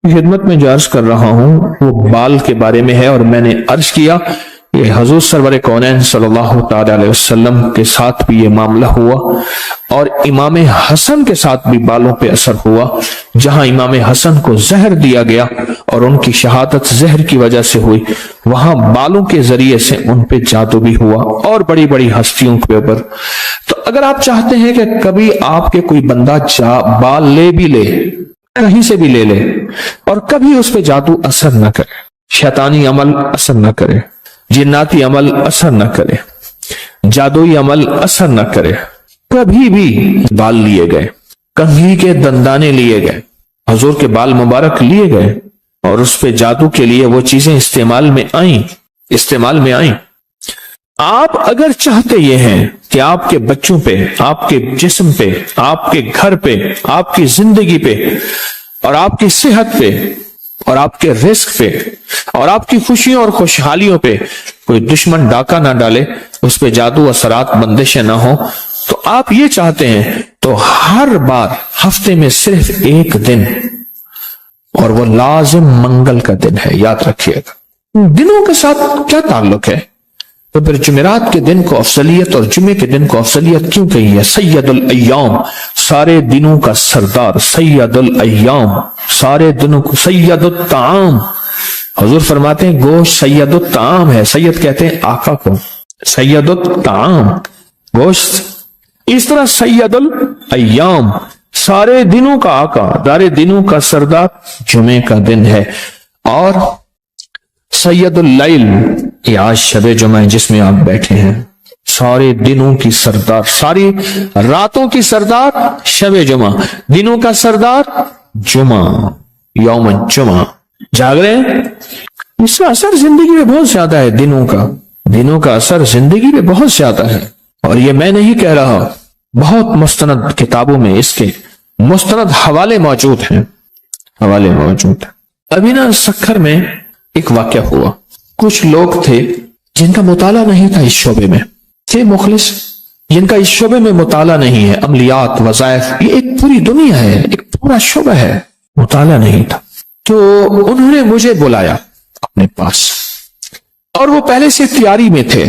خدمت میں جو عرض کر رہا ہوں وہ بال کے بارے میں ہے، اور میں نے عرض کیا کہ حضور سرور کونین صلی اللہ تعالی علیہ وسلم کے ساتھ بھی یہ معاملہ ہوا، اور امام حسن کے ساتھ بھی بالوں پہ اثر ہوا۔ جہاں امام حسن کو زہر دیا گیا اور ان کی شہادت زہر کی وجہ سے ہوئی، وہاں بالوں کے ذریعے سے ان پہ جادو بھی ہوا، اور بڑی بڑی ہستیوں کے اوپر۔ تو اگر آپ چاہتے ہیں کہ کبھی آپ کے کوئی بندہ بال لے بھی لے، کہیں سے بھی لے لے، اور کبھی اس پہ جادو اثر نہ کرے، شیطانی عمل اثر نہ کرے، جناتی عمل اثر نہ کرے، جادوئی عمل اثر نہ کرے، کبھی بھی بال لیے گئے، کنگھی کے دندانے لیے گئے، حضور کے بال مبارک لیے گئے، اور اس پہ جادو کے لیے وہ چیزیں استعمال میں آئیں۔ آپ اگر چاہتے یہ ہیں کہ آپ کے بچوں پہ، آپ کے جسم پہ، آپ کے گھر پہ، آپ کی زندگی پہ، اور آپ کی صحت پہ، اور آپ کے رزق پہ، اور آپ کی خوشیوں اور خوشحالیوں پہ کوئی دشمن ڈاکہ نہ ڈالے، اس پہ جادو اثرات بندشیں نہ ہوں، تو آپ یہ چاہتے ہیں تو ہر بار ہفتے میں صرف ایک دن، اور وہ لازم منگل کا دن ہے، یاد رکھیے گا۔ دنوں کے ساتھ کیا تعلق ہے؟ تو پھر جمعرات کے دن کو افضلیت اور جمعے کے دن کو افضلیت کیوں کہی ہے؟ سید الایام، سارے دنوں کا سردار، سید الایام، سارے دنوں کو، سید الطعام، حضور فرماتے ہیں گوشت سید الطعام ہے، سید کہتے ہیں آقا کو، سید الطعام گوشت، اس طرح سید الایام سارے دنوں کا آقا، سارے دنوں کا سردار جمعے کا دن ہے، اور سید اللیل، یہ آج شب جمعہ جس میں آپ بیٹھے ہیں، سارے دنوں کی سردار، ساری راتوں کی سردار شب جمعہ، دنوں کا سردار جمعہ، یوم جمعہ، جاگ رہے ہیں؟ اس کا اثر زندگی میں بہت زیادہ ہے، دنوں کا اثر زندگی میں بہت زیادہ ہے، اور یہ میں نہیں کہہ رہا، بہت مستند کتابوں میں اس کے مستند حوالے موجود ہیں، ابھی نا سکھر میں ایک واقعہ ہوا، کچھ لوگ تھے جن کا مطالعہ نہیں تھا اس شعبے میں، تھے مخلص جن کا اس شعبے میں مطالعہ نہیں ہے، عملیات، وظائف، یہ ایک پوری دنیا ہے، ایک پورا شعبہ ہے، مطالعہ نہیں تھا۔ تو انہوں نے مجھے بلایا اپنے پاس، اور وہ پہلے سے تیاری میں تھے،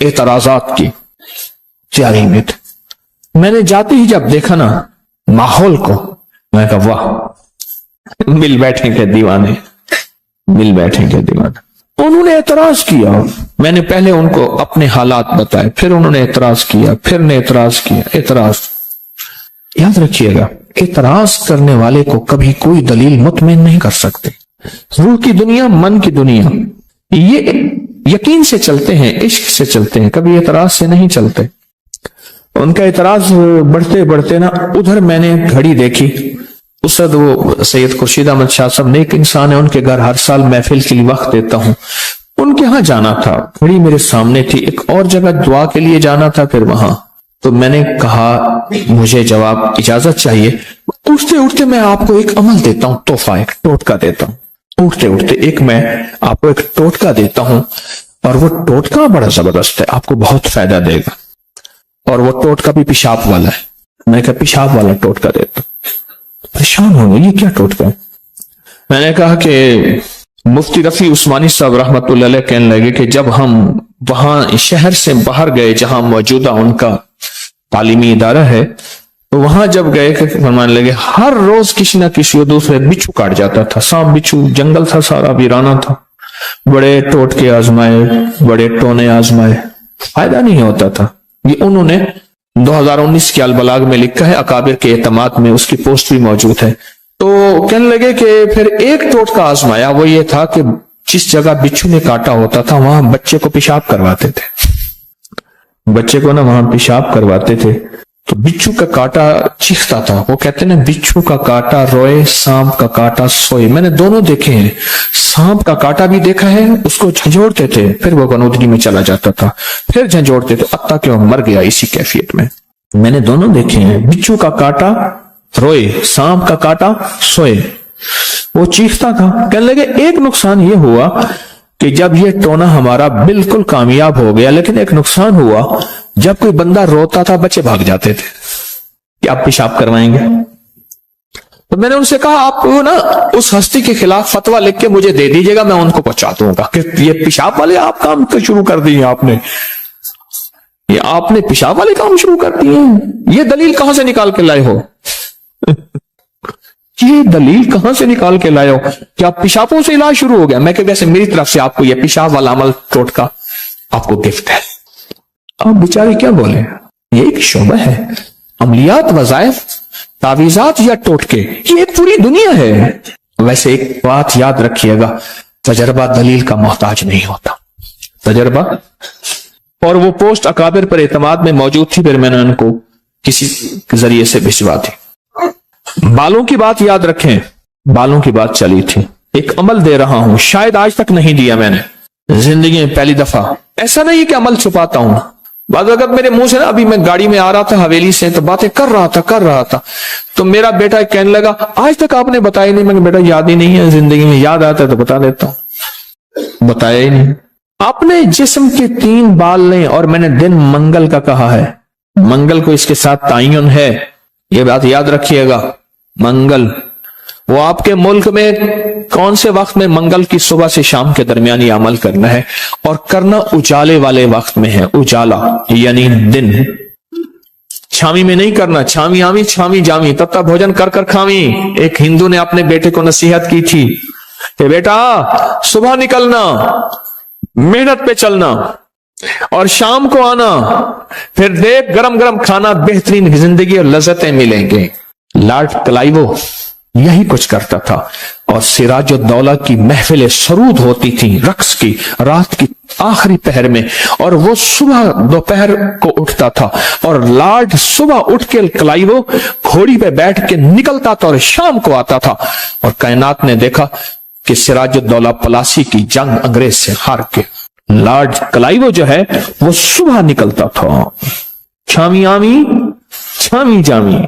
اعتراضات کی تیاری میں تھے۔ میں نے جاتے ہی جب دیکھا نا ماحول کو، میں کہا واہ، مل بیٹھیں گے دیوانے، مل بیٹھیں گے دیوانے۔ انہوں نے اعتراض کیا، میں نے پہلے ان کو اپنے حالات بتائے، پھر انہوں نے اعتراض کیا، پھر نے اعتراض کیا، اعتراض۔ یاد رکھیے گا، اعتراض کرنے والے کو کبھی کوئی دلیل مطمئن نہیں کر سکتے۔ روح کی دنیا، من کی دنیا، یہ یقین سے چلتے ہیں، عشق سے چلتے ہیں، کبھی اعتراض سے نہیں چلتے۔ ان کا اعتراض بڑھتے بڑھتے نا، ادھر میں نے گھڑی دیکھی، اسد وہ سید خورشید احمد شاہ صاحب نیک انسان ہے، ان کے گھر ہر سال محفل کے لیے وقت دیتا ہوں، ان کے ہاں جانا تھا، گھڑی میرے سامنے تھی، ایک اور جگہ دعا کے لیے جانا تھا، پھر وہاں تو میں نے کہا مجھے جواب اجازت چاہیے، اٹھتے اٹھتے میں آپ کو ایک عمل دیتا ہوں، تحفہ، ایک ٹوٹکا دیتا ہوں، اٹھتے اٹھتے ایک میں آپ کو ایک ٹوٹکا دیتا ہوں، اور وہ ٹوٹکا بڑا زبردست ہے، آپ کو بہت فائدہ دے گا، اور وہ ٹوٹکا بھی پیشاب والا ہے۔ میں کہا پیشاب والا ٹوٹکا دیتا ہوں، پریشان ہو گئے، یہ کیا ٹوٹکا ہے؟ میں نے کہا کہ مفتی رفیع عثمانی صاحب رحمت اللہ علیہ کہنے لگے کہ جب ہم وہاں شہر سے باہر گئے جہاں موجودہ ان کا تعلیمی ادارہ ہے، تو وہاں جب گئے کہ فرمانے لگے ہر روز کسی نہ کسی دوسرے بچھو کاٹ جاتا تھا، سانپ بچھو، جنگل تھا سارا ویرانہ تھا، بڑے ٹوٹکے آزمائے، بڑے ٹونے آزمائے، فائدہ نہیں ہوتا تھا۔ یہ انہوں نے 2019 کے البلاغ میں لکھا ہے، اکابر کے اعتماد میں اس کی پوسٹ بھی موجود ہے۔ تو کہنے لگے کہ پھر ایک ٹوٹکا آزمایا، وہ یہ تھا کہ جس جگہ بچھو نے کاٹا ہوتا تھا وہاں بچے کو پیشاب کرواتے تھے، بچے کو نا وہاں پیشاب کرواتے تھے، تو بچھو کا کاٹا چیختا تھا، وہ کہتے ہیں نا بچھو کا کاٹا روئے، سانپ کا کاٹا سوئے۔ میں نے دونوں دیکھے ہیں، سانپ کا کاٹا بھی دیکھا ہے، اس کو جھنجھوڑتے تھے، پھر وہ گنودگی میں چلا جاتا تھا، پھر جھنجھوڑتے تھے، حتیٰ کہ وہ مر گیا اسی کیفیت میں۔ میں نے دونوں دیکھے ہیں، بچھو کا کاٹا روئے، سانپ کا کاٹا سوئے، وہ چیختا تھا۔ کہنے لگے ایک نقصان یہ ہوا کہ جب یہ ٹونا ہمارا بالکل کامیاب ہو گیا، لیکن ایک نقصان ہوا، جب کوئی بندہ روتا تھا بچے بھاگ جاتے تھے کہ آپ پیشاب کروائیں گے۔ تو میں نے ان سے کہا آپ نا اس ہستی کے خلاف فتوا لکھ کے مجھے دے دیجیے گا، میں ان کو پہنچا دوں گا کہ یہ پیشاب والے آپ کام شروع کر دیے، آپ نے پیشاب والے کام شروع کر دیے، یہ دلیل کہاں سے نکال کے لائے ہو؟ یہ دلیل کہاں سے نکال کے لائے ہو کہ آپ پیشابوں سے علاج شروع ہو گیا؟ میں کہ ویسے میری طرف سے آپ کو یہ پیشاب والا عمل ٹوٹکا آپ کو گفٹ ہے۔ آپ بیچارے کیا بولے؟ یہ ایک شعبہ ہے، عملیات، وظائف، تعویذات یا ٹوٹکے، یہ ایک پوری دنیا ہے۔ ویسے ایک بات یاد رکھیے گا، تجربہ دلیل کا محتاج نہیں ہوتا، تجربہ۔ اور وہ پوسٹ اکابر پر اعتماد میں موجود تھی، پھر میں نے ان کو کسی ذریعے سے بھجوا دی۔ بالوں کی بات یاد رکھیں، بالوں کی بات چلی تھی، ایک عمل دے رہا ہوں، شاید آج تک نہیں دیا میں نے، زندگی میں پہلی دفعہ۔ ایسا نہیں کہ عمل چھپاتا ہوں، بعض وقت میرے منہ سے نا، ابھی میں گاڑی میں آ رہا تھا حویلی سے تو باتیں کر رہا تھا تو میرا بیٹا کہنے لگا آج تک آپ نے بتایا نہیں۔ میں نے بیٹا یاد ہی نہیں ہے، زندگی میں یاد آتا ہے تو بتا دیتا ہوں، بتایا ہی نہیں۔ اپنے جسم کے 3 بال لیں، اور میں نے دن منگل کا کہا ہے، منگل کو اس کے ساتھ تعین ہے، یہ بات یاد رکھیے گا۔ منگل وہ آپ کے ملک میں کون سے وقت میں؟ منگل کی صبح سے شام کے درمیان یہ عمل کرنا ہے، اور کرنا اجالے والے وقت میں ہے، اجالا یعنی دن، چھامی میں نہیں کرنا، چھامی آمی چھامی جامی، تتا بھوجن کر کر کھامی۔ ایک ہندو نے اپنے بیٹے کو نصیحت کی تھی کہ بیٹا صبح نکلنا، محنت پہ چلنا، اور شام کو آنا، پھر دیکھ گرم گرم کھانا، بہترین زندگی اور لذتیں ملیں گے۔ لارڈ کلائیو یہی کچھ کرتا تھا، اور سراج الدولہ کی محفلیں سرود ہوتی تھیں رقص کی، رات کی آخری پہر میں، اور وہ صبح دوپہر کو اٹھتا تھا، اور لارڈ صبح اٹھ کے کلائیو گھوڑی پہ بیٹھ کے نکلتا تھا اور شام کو آتا تھا، اور کائنات نے دیکھا کہ سراج الدولہ پلاسی کی جنگ انگریز سے ہار کے لارڈ کلائیو جو ہے وہ صبح نکلتا تھا، چھامی آمی چھامی جامی،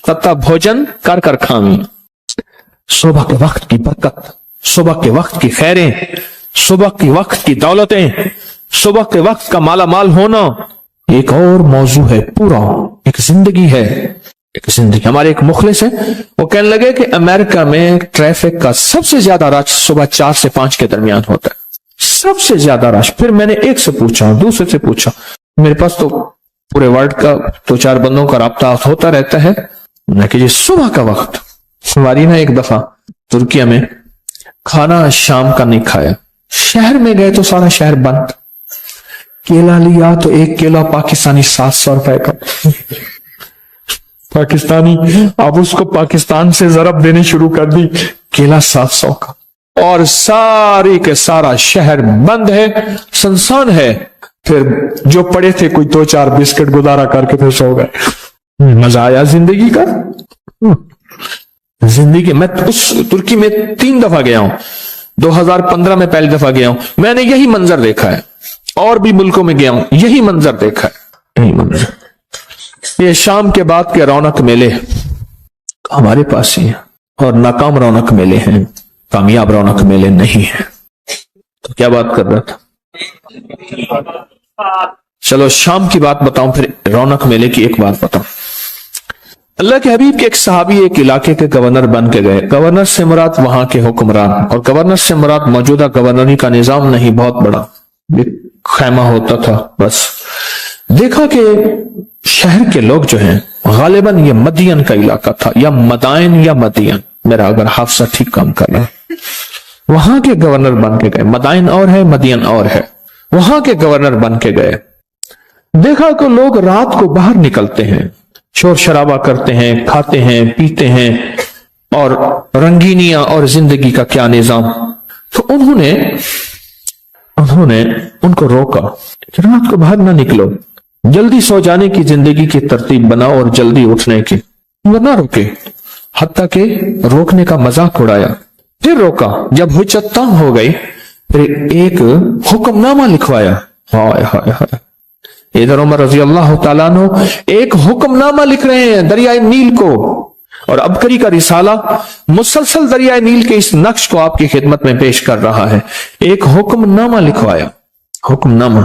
تتا بھوجن کر کر کھامی۔ صبح کے وقت کی برکت، صبح کے وقت کی خیریں، صبح کے وقت کی دولتیں، صبح کے وقت کا مالا مال ہونا ایک اور موضوع ہے، پورا ایک زندگی ہے، ایک زندگی۔ ہمارے ایک مخلص ہیں، وہ کہنے لگے کہ امریکہ میں ٹریفک کا سب سے زیادہ رش صبح 4 سے 5 کے درمیان ہوتا ہے، سب سے زیادہ رش۔ پھر میں نے ایک سے پوچھا، دوسرے سے پوچھا، میرے پاس تو پورے ورلڈ کا 2-4 بندوں کا رابطہ ہوتا رہتا ہے، میں کہ جی صبح کا وقت۔ ہماری نا ایک دفعہ ترکیہ میں کھانا شام کا نہیں کھایا، شہر میں گئے تو سارا شہر بند، کیلا لیا تو ایک کیلا پاکستانی 700 روپے کا، پاکستانی، اب اس کو پاکستان سے ضرب دینے شروع کر دی، کیلا 700 کا، اور ساری کے سارا شہر بند ہے، سنسان ہے۔ پھر جو پڑے تھے کوئی 2-4 بسکٹ گزارا کر کے پھر سو گئے۔ مزہ آیا زندگی کا، زندگی۔ میں اس ترکی میں 3 دفعہ گیا ہوں، 2015 میں پہلی دفعہ گیا ہوں، میں نے یہی منظر دیکھا ہے، اور بھی ملکوں میں گیا ہوں یہی منظر دیکھا ہے، یہی منظر۔ یہ شام کے بعد کے رونق میلے ہمارے پاس ہی ہیں، اور ناکام رونق میلے ہیں، کامیاب رونق میلے نہیں ہیں۔ تو کیا بات کر رہا تھا؟ چلو شام کی بات بتاؤں، پھر رونق میلے کی ایک بات بتاؤں۔ اللہ کے حبیب کے ایک صحابی ایک علاقے کے گورنر بن کے گئے، گورنر سے مراد وہاں کے حکمران، اور گورنر سے مراد موجودہ گورنری کا نظام نہیں، بہت بڑا خیمہ ہوتا تھا بس۔ دیکھا کہ شہر کے لوگ جو ہیں غالباً یہ مدین کا علاقہ تھا، یا مدائن یا مدین، میرا اگر حافظہ ٹھیک کام کر رہا ہے، وہاں کے گورنر بن کے گئے، مدائن اور ہے مدین اور ہے، وہاں کے گورنر بن کے گئے۔ دیکھا کہ لوگ رات کو باہر نکلتے ہیں، شور شرابہ کرتے ہیں، کھاتے ہیں، پیتے ہیں، اور رنگینیاں اور زندگی کا کیا نظام۔ تو انہوں نے ان کو روکا کہ رات کو باہر نہ نکلو، جلدی سو جانے کی زندگی کی ترتیب بناؤ اور جلدی اٹھنے کی۔ وہ نہ روکے، حتیٰ کہ روکنے کا مذاق اڑایا، پھر روکا، جب حجت تام ہو گئی پھر ایک حکم نامہ لکھوایا۔ ہائے ہائے ہائے، ادھر عمر رضی اللہ تعالیٰ عنہ ایک حکم نامہ لکھ رہے ہیں دریائے نیل کو، اور ابکری کا رسالہ مسلسل دریائے نیل کے اس نقش کو آپ کی خدمت میں پیش کر رہا ہے۔ ایک حکم نامہ لکھوایا، حکم نامہ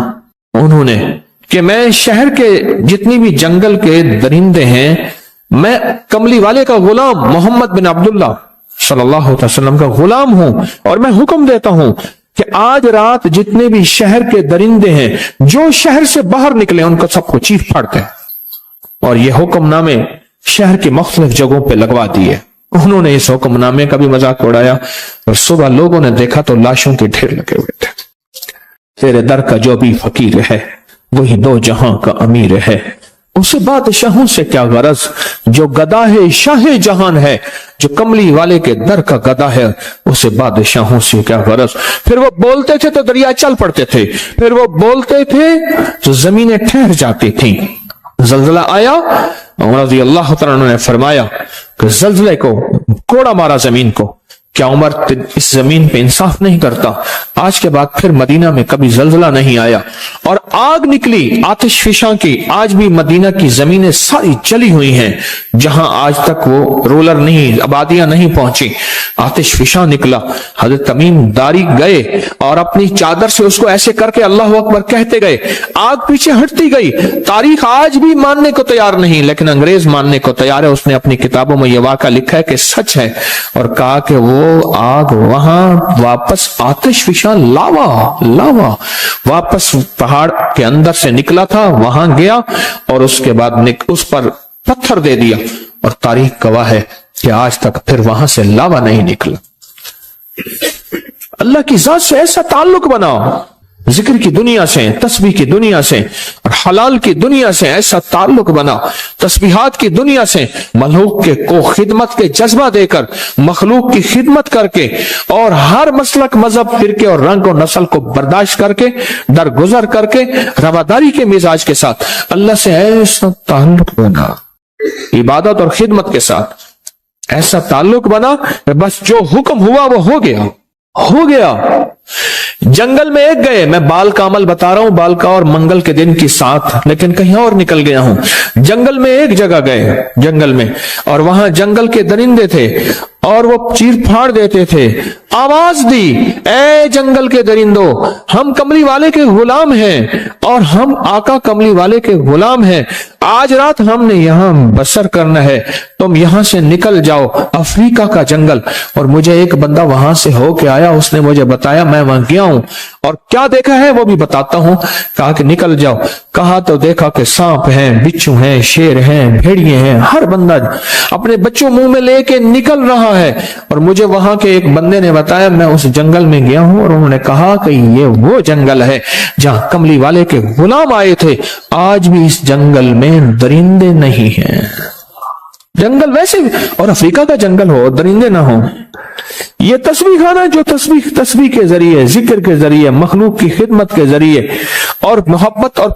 انہوں نے، کہ میں شہر کے جتنی بھی جنگل کے درندے ہیں میں کملی والے کا غلام محمد بن عبداللہ صلی اللہ علیہ وسلم کا غلام ہوں، اور میں حکم دیتا ہوں کہ آج رات جتنے بھی شہر کے درندے ہیں جو شہر سے باہر نکلے ان کو سب کو چیخ پھاڑ دیں۔ اور یہ حکم نامے شہر کے مختلف جگہوں پہ لگوا دیے۔ انہوں نے اس حکم نامے کا بھی مذاق اڑایا، اور صبح لوگوں نے دیکھا تو لاشوں کے ڈھیر لگے ہوئے تھے۔ تیرے در کا جو بھی فقیر ہے وہی دو جہاں کا امیر ہے، اسے بادشاہوں سے کیا غرض، جو گدا ہے شاہ جہان ہے، جو کملی والے کے در کا گدا ہے اسے بادشاہوں سے کیا غرض۔ پھر وہ بولتے تھے تو دریا چل پڑتے تھے، پھر وہ بولتے تھے تو زمینیں ٹھہر جاتی تھیں۔ زلزلہ آیا، عمر رضی اللہ تعالیٰ عنہ نے فرمایا کہ زلزلے کو کوڑا مارا زمین کو، کیا عمر اس زمین پہ انصاف نہیں کرتا؟ آج کے بعد پھر مدینہ میں کبھی زلزلہ نہیں آیا، اور آگ نکلی آتش فشاں کی۔ آج بھی مدینہ کی زمینیں ساری جلی ہوئی ہیں، جہاں آج تک وہ رولر نہیں، آبادیاں نہیں پہنچی، آتش فشاں نکلا۔ حضرت تمیم داری گئے اور اپنی چادر سے اس کو ایسے کر کے اللہ اکبر کہتے گئے، آگ پیچھے ہٹتی گئی۔ تاریخ آج بھی ماننے کو تیار نہیں، لیکن انگریز ماننے کو تیار ہے۔ اس نے اپنی کتابوں میں یہ واقعہ لکھا ہے کہ سچ ہے، اور کہا کہ وہ آگ وہاں واپس آتش فشاں لاوا واپس پہاڑ کے اندر سے نکلا تھا، وہاں گیا اور اس کے بعد اس پر پتھر دے دیا، اور تاریخ گواہ ہے کہ آج تک پھر وہاں سے لاوا نہیں نکلا۔ اللہ کی ذات سے ایسا تعلق بناؤ، ذکر کی دنیا سے، تسبیح کی دنیا سے اور حلال کی دنیا سے ایسا تعلق بنا، تسبیحات کی دنیا سے مخلوق کو خدمت کے جذبہ دے کر، مخلوق کی خدمت کر کے، اور ہر مسلک مذہب فرقے اور رنگ و نسل کو برداشت کر کے، درگزر کر کے، رواداری کے مزاج کے ساتھ اللہ سے ایسا تعلق بنا، عبادت اور خدمت کے ساتھ ایسا تعلق بنا کہ بس جو حکم ہوا وہ ہو گیا۔ جنگل میں ایک گئے، میں بال کا عمل بتا رہا ہوں، بال کا اور منگل کے دن کی ساتھ، لیکن کہیں اور نکل گیا ہوں۔ جنگل میں ایک جگہ گئے، جنگل میں، اور وہاں جنگل کے درندے تھے اور وہ چیر پھاڑ دیتے تھے۔ آواز دی، اے جنگل کے درندوں، ہم کملی والے کے غلام ہیں اور ہم آقا کملی والے کے غلام ہیں، آج رات ہم نے یہاں بسر کرنا ہے، تم یہاں سے نکل جاؤ۔ افریقہ کا جنگل، اور مجھے ایک بندہ وہاں سے ہو کے آیا، اس نے مجھے بتایا، میں وہاں گیا ہوں اور کیا دیکھا ہے وہ بھی بتاتا ہوں۔ کہا کہ نکل جاؤ، کہا تو دیکھا کہ سانپ ہیں، بچھو ہیں، شیر ہیں، بھیڑیے ہیں، ہر بندہ اپنے بچوں منہ میں لے کے نکل رہا ہے۔ اور مجھے وہاں کے ایک بندے نے بتایا، میں اس جنگل میں گیا ہوں اور انہوں نے کہا کہ یہ وہ جنگل ہے جہاں کملی والے کے غلام آئے تھے، آج بھی اس جنگل میں درندے نہیں ہیں۔ جنگل ویسے اور افریقہ کا جنگل ہو، درندے نہ ہو، یہ تسبیح خانہ جو تسبیح کے ذریعے، ذکر کے ذریعے، مخلوق کی خدمت کے ذریعے اور محبت اور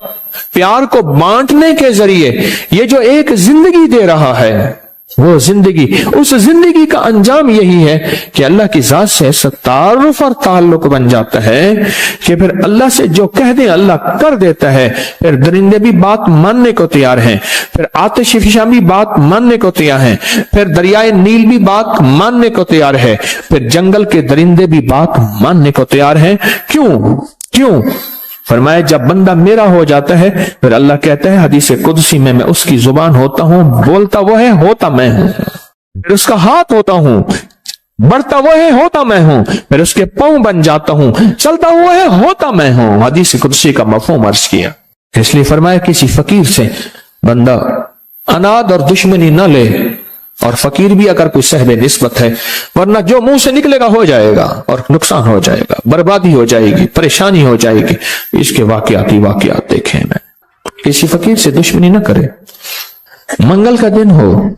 پیار کو بانٹنے کے ذریعے یہ جو ایک زندگی دے رہا ہے، وہ زندگی، اس زندگی کا انجام یہی ہے کہ اللہ کی ذات سے ایسا تعارف اور تعلق بن جاتا ہے کہ پھر اللہ سے جو کہہ دیں اللہ کر دیتا ہے۔ پھر درندے بھی بات ماننے کو تیار ہیں، پھر آتش فشاں بھی بات ماننے کو تیار ہیں، پھر دریائے نیل بھی بات ماننے کو تیار ہے، پھر جنگل کے درندے بھی بات ماننے کو تیار ہیں۔ کیوں؟ فرمایا جب بندہ میرا ہو جاتا ہے، پھر اللہ کہتا ہے حدیث قدسی میں اس کی زبان ہوتا ہوں، بولتا وہ ہے، ہوتا میں ہوں، پھر اس کا ہاتھ ہوتا ہوں، بڑھتا وہ ہے، ہوتا میں ہوں، پھر اس کے پاؤں بن جاتا ہوں، چلتا وہ ہے، ہوتا میں ہوں۔ حدیث قدسی کا مفہوم عرض کیا، اس لیے فرمایا کسی فقیر سے بندہ اناد اور دشمنی نہ لے، اور فقیر بھی اگر کوئی صاحب نسبت ہے، ورنہ جو منہ سے نکلے گا ہو جائے گا، اور نقصان ہو جائے گا، بربادی ہو جائے گی، پریشانی ہو جائے گی۔ اس کے واقعات دیکھیں، میں کسی فقیر سے دشمنی نہ کرے۔ منگل کا دن ہو،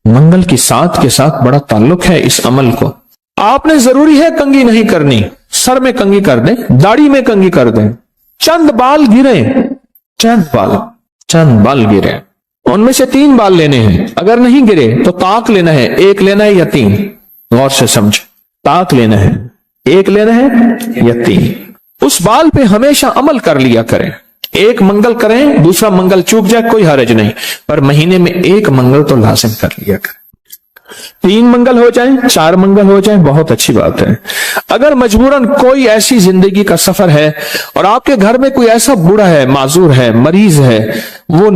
منگل کی ساتھ کے ساتھ بڑا تعلق ہے اس عمل کو۔ آپ نے ضروری ہے کنگھی نہیں کرنی، سر میں کنگھی کر دیں، داڑھی میں کنگھی کر دیں، چند بال گرے، ان میں سے 3 بال لینے ہیں، اگر نہیں گرے تو طاق لینا ہے، 1 لینا ہے یا 3، غور سے سمجھ، طاق لینا ہے، 1 لینا ہے یا 3، اس بال پہ ہمیشہ عمل کر لیا کریں۔ 1 منگل کریں، دوسرا منگل چوک جائے کوئی حرج نہیں، پر مہینے میں 1 منگل تو لازم کر لیا کریں۔ 3 منگل ہو جائیں، 4 منگل ہو جائیں، بہت اچھی بات ہے۔ اگر مجبوراً کوئی ایسی زندگی کا سفر ہے اور آپ کے گھر میں کوئی ایسا بوڑھا ہے، معذور ہے، مریض ہے، وہ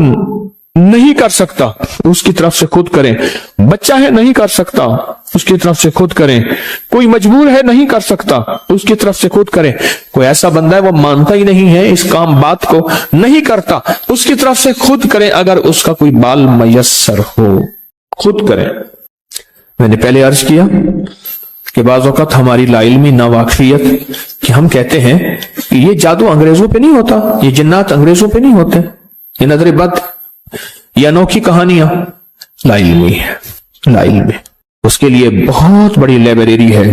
نہیں کر سکتا اس کی طرف سے خود کریں. بچہ ہے نہیں کر سکتا اس کی طرف سے خود کریں. کوئی مجبور ہے نہیں کر سکتا اس کی طرف سے خود کریں. کوئی ایسا بندہ ہے وہ مانتا ہی نہیں ہے اس کام بات کو نہیں کرتا اس کی طرف سے خود کریں. اگر اس کا کوئی بال میسر ہو خود کریں. میں نے پہلے عرض کیا کہ بعض اوقات ہماری لا علمی ناواقفیت کہ ہم کہتے ہیں کہ یہ جادو انگریزوں پہ نہیں ہوتا, یہ جنات انگریزوں پہ نہیں ہوتے, یہ نظر بد یا انوکھی کہانیاں. لا علمی ہے, لا علمی. اس کے لیے بہت بڑی لائبریری ہے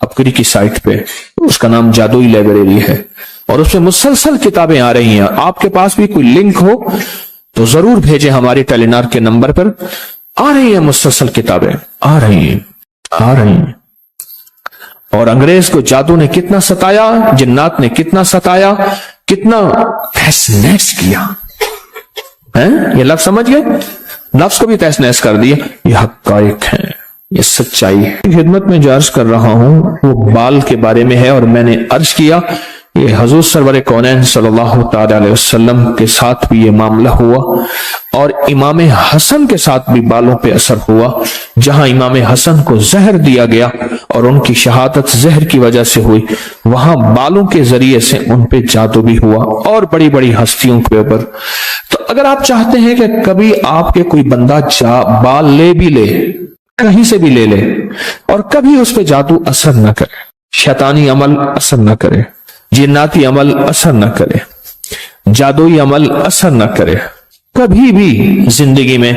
اپکری کی سائٹ پہ, اس کا نام جادوئی لائبریری ہے اور اس میں مسلسل کتابیں آ رہی ہیں. آپ کے پاس بھی کوئی لنک ہو تو ضرور بھیجیں ہمارے ٹیلینار کے نمبر پر. آ رہی ہیں مسلسل کتابیں, آ رہی ہیں. اور انگریز کو جادو نے کتنا ستایا, جنات نے کتنا ستایا, کتنا تہس نہس کیا. یہ لفظ سمجھ گئے, لفظ کو بھی تہس نہس کر دیا. یہ حقائق ہیں, یہ سچائی ہے. خدمت میں جو عرض کر رہا ہوں وہ بال کے بارے میں ہے. اور میں نے عرض کیا یہ حضور سرور کونین صلی اللہ تعالی علیہ وسلم کے ساتھ بھی یہ معاملہ ہوا اور امام حسن کے ساتھ بھی بالوں پہ اثر ہوا. جہاں امام حسن کو زہر دیا گیا اور ان کی شہادت زہر کی وجہ سے ہوئی, وہاں بالوں کے ذریعے سے ان پہ جادو بھی ہوا اور بڑی بڑی ہستیوں کے اوپر. تو اگر آپ چاہتے ہیں کہ کبھی آپ کے کوئی بندہ بال لے بھی لے, کہیں سے بھی لے لے, اور کبھی اس پہ جادو اثر نہ کرے, شیطانی عمل اثر نہ کرے, جناتی عمل اثر نہ کرے, جادوئی عمل اثر نہ کرے, کبھی بھی زندگی میں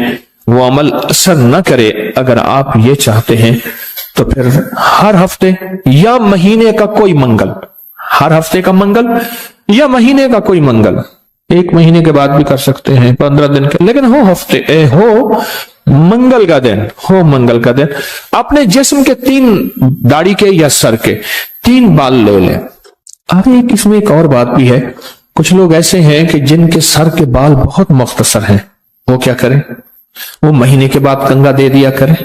وہ عمل اثر نہ کرے, اگر آپ یہ چاہتے ہیں تو پھر ہر ہفتے یا مہینے کا کوئی منگل, ہر ہفتے کا منگل یا مہینے کا کوئی منگل, 1 مہینے کے بعد بھی کر سکتے ہیں, 15 دن کے, لیکن ہو منگل کا دن, ہو منگل کا دن, اپنے جسم کے 3 داڑھی کے یا سر کے 3 بال لے لیں. اب اس میں ایک اور بات بھی ہے, کچھ لوگ ایسے ہیں کہ جن کے سر کے بال بہت مختصر ہیں, وہ کیا کریں, وہ مہینے کے بعد کنگا دے دیا کریں.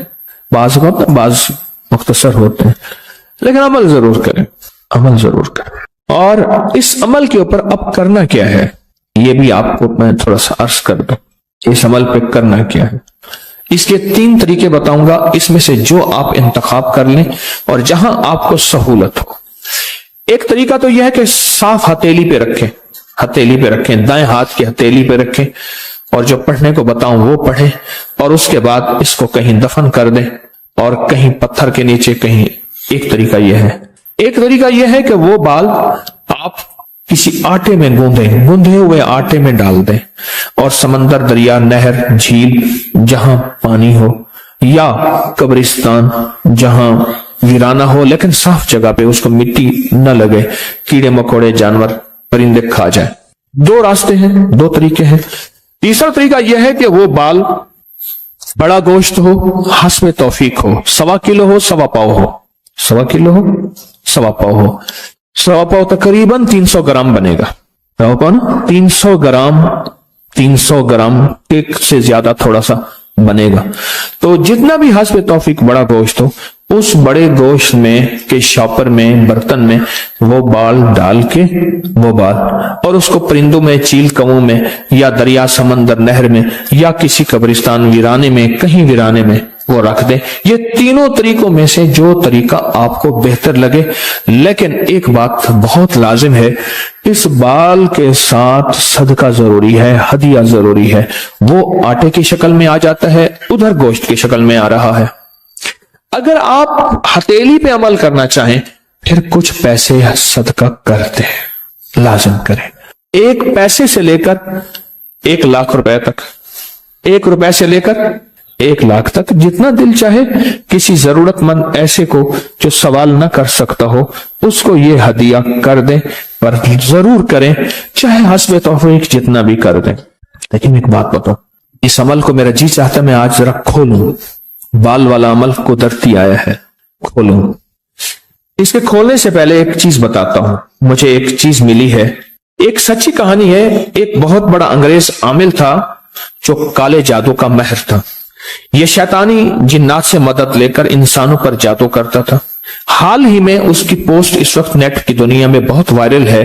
بعض مختصر ہوتے ہیں, لیکن عمل ضرور کریں, عمل ضرور کریں. اور اس عمل کے اوپر اب کرنا کیا ہے یہ بھی آپ کو میں تھوڑا سا عرض کر دوں. اس عمل پہ کرنا کیا ہے, اس کے 3 طریقے بتاؤں گا, اس میں سے جو آپ انتخاب کر لیں اور جہاں آپ کو سہولت ہو. ایک طریقہ تو یہ ہے کہ صاف ہتھیلی پہ رکھیں, ہتھیلی پہ رکھیں, دائیں ہاتھ کی ہتھیلی پہ رکھیں, اور جو پڑھنے کو بتاؤں وہ پڑھیں, اور اس کے بعد اس کو کہیں دفن کر دیں, اور کہیں پتھر کے نیچے کہیں. ایک طریقہ یہ ہے. ایک طریقہ یہ ہے کہ وہ بال آپ کسی آٹے میں گوندھے ہوئے آٹے میں ڈال دیں, اور سمندر, دریا, نہر, جھیل جہاں پانی ہو, یا قبرستان جہاں ویرانہ ہو لیکن صاف جگہ پہ, اس کو مٹی نہ لگے, کیڑے مکوڑے, جانور, پرندے کھا جائیں. 2 راستے ہیں, 2 طریقے ہیں. تیسرا طریقہ یہ ہے کہ وہ بال بڑا گوشت ہو, حسب توفیق ہو, 1.25 کلو ہو, 1.25 پاؤ ہو, 1.25 کلو ہو, 1.25 پاؤ ہو. 1.25 پاؤ تقریباً 300 گرام بنے گا. 300 گرام ایک سے زیادہ تھوڑا سا بنے گا. تو جتنا بھی حسب توفیق بڑا گوشت ہو, اس بڑے گوشت میں کے شاپر میں, برتن میں وہ بال ڈال کے, وہ بال, اور اس کو پرندوں میں, چیل کموں میں, یا دریا, سمندر, نہر میں, یا کسی قبرستان, ویرانے میں, کہیں ویرانے میں وہ رکھ دیں. یہ تینوں طریقوں میں سے جو طریقہ آپ کو بہتر لگے. لیکن ایک بات بہت لازم ہے, اس بال کے ساتھ صدقہ ضروری ہے, ہدیہ ضروری ہے. وہ آٹے کی شکل میں آ جاتا ہے, ادھر گوشت کی شکل میں آ رہا ہے. اگر آپ ہتھیلی پہ عمل کرنا چاہیں پھر کچھ پیسے صدقہ کرتے ہیں, لازم کریں. 1 پیسے سے لے کر 1 لاکھ روپے تک, 1 روپے سے لے کر 1 لاکھ تک, جتنا دل چاہے. کسی ضرورت مند ایسے کو جو سوال نہ کر سکتا ہو اس کو یہ ہدیہ کر دیں, پر ضرور کریں, چاہے حسب توفیق جتنا بھی کر دیں. لیکن ایک بات بتاؤ, اس عمل کو میرا جی چاہتا میں آج ذرا کھولوں. بال والا عمل قدرتی آیا ہے, کھولوں. اس کے کھولنے سے پہلے ایک چیز بتاتا ہوں. مجھے ایک چیز ملی ہے, ایک سچی کہانی ہے. ایک بہت بڑا انگریز عامل تھا جو کالے جادو کا ماہر تھا. یہ شیطانی جنات سے مدد لے کر انسانوں پر جادو کرتا تھا. حال ہی میں اس کی پوسٹ اس وقت نیٹ کی دنیا میں بہت وائرل ہے.